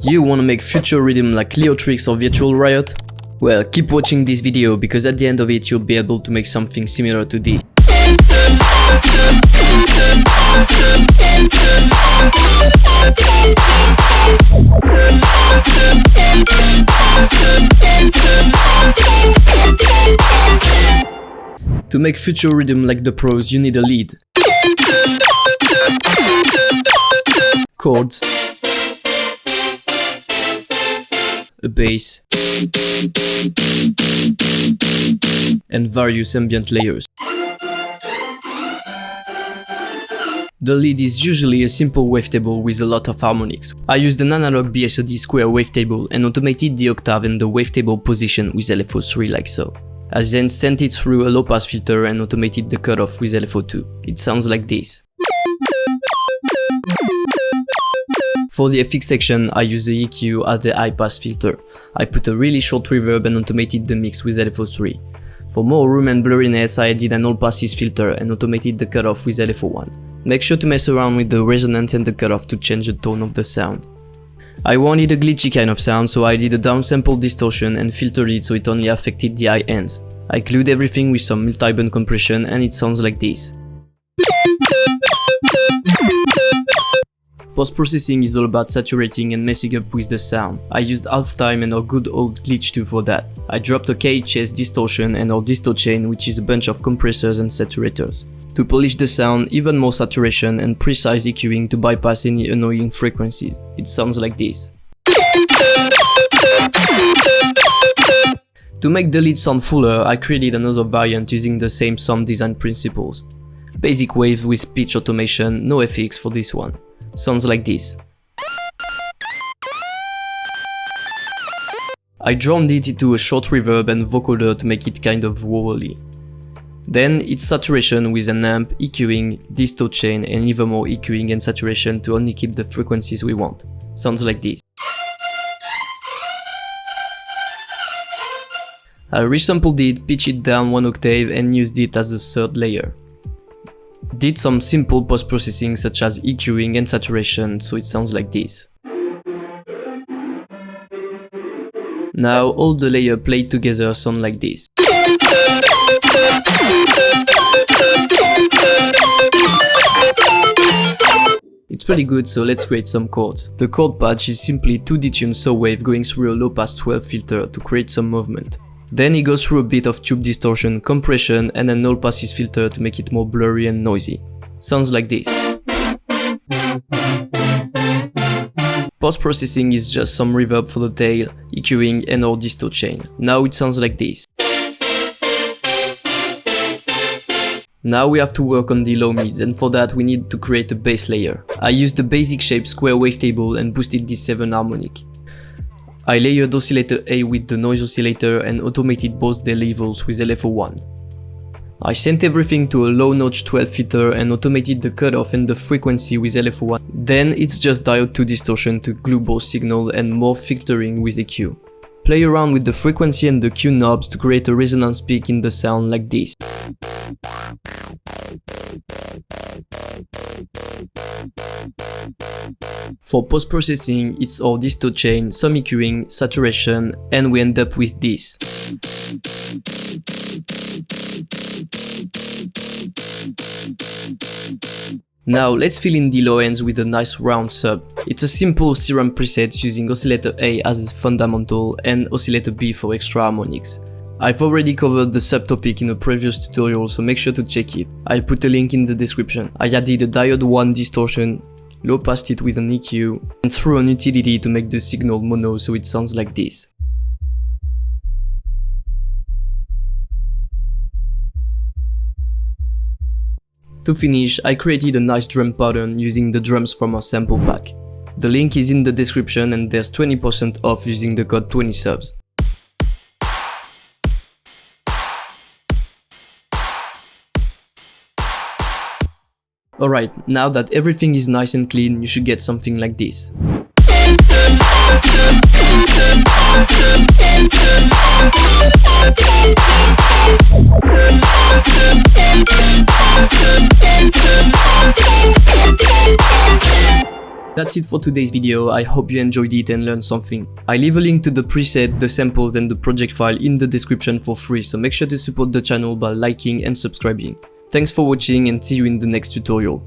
You wanna make Future Riddim like Leotrix or Virtual Riot? Well, keep watching this video because at the end of it you'll be able to make something similar to this. To make Future Riddim like the pros, you need a lead, chords, a bass, and various ambient layers. The lead is usually a simple wavetable with a lot of harmonics. I used an analog BSOD square wavetable and automated the octave and the wavetable position with LFO3 like so. I then sent it through a low pass filter and automated the cutoff with LFO2. It sounds like this. For the FX section, I use the EQ as the high pass filter. I put a really short reverb and automated the mix with LFO3. For more room and blurriness, I added an all passes filter and automated the cutoff with LFO1. Make sure to mess around with the resonance and the cutoff to change the tone of the sound. I wanted a glitchy kind of sound, so I did a downsample distortion and filtered it so it only affected the high ends. I glued everything with some multi-band compression and it sounds like this. Post-processing is all about saturating and messing up with the sound. I used halftime and our good old glitch 2 for that. I dropped a KHS distortion and our disto chain, which is a bunch of compressors and saturators. To polish the sound, even more saturation and precise EQing to bypass any annoying frequencies. It sounds like this. To make the lead sound fuller, I created another variant using the same sound design principles. Basic waves with pitch automation, no FX for this one. Sounds like this. I drummed it into a short reverb and vocoder to make it kind of wobbly. Then it's saturation with an amp, EQing, disto chain and even more EQing and saturation to only keep the frequencies we want. Sounds like this. I resampled it, pitched it down 1 octave and used it as a third layer. Did some simple post-processing such as EQing and saturation, so it sounds like this. Now all the layers played together sound like this. It's pretty good, so let's create some chords. The chord patch is simply 2 detuned saw wave going through a low pass 12 filter to create some movement. Then it goes through a bit of tube distortion, compression and an all passes filter to make it more blurry and noisy. Sounds like this. Post-processing is just some reverb for the tail, EQing and our disto chain. Now it sounds like this. Now we have to work on the low mids, and for that we need to create a bass layer. I used the basic shape square wavetable and boosted this 7 harmonic. I layered oscillator A with the noise oscillator and automated both their levels with LFO1. I sent everything to a low notch 12 filter and automated the cutoff and the frequency with LFO1. Then it's just diode 2 distortion to glue both signal and more filtering with EQ. Play around with the frequency and the Q knobs to create a resonance peak in the sound like this. For post-processing, it's our disto chain, some EQing, saturation, and we end up with this. Now let's fill in the low ends with a nice round sub. It's a simple Serum preset using oscillator A as a fundamental and oscillator B for extra harmonics. I've already covered the subtopic in a previous tutorial, so make sure to check it. I'll put a link in the description. I added a diode 1 distortion, low passed it with an EQ, and threw an utility to make the signal mono so it sounds like this. To finish, I created a nice drum pattern using the drums from our sample pack. The link is in the description and there's 20% off using the code 20subs. Alright, now that everything is nice and clean, you should get something like this. That's it for today's video, I hope you enjoyed it and learned something. I leave a link to the preset, the samples and the project file in the description for free, so make sure to support the channel by liking and subscribing. Thanks for watching and see you in the next tutorial.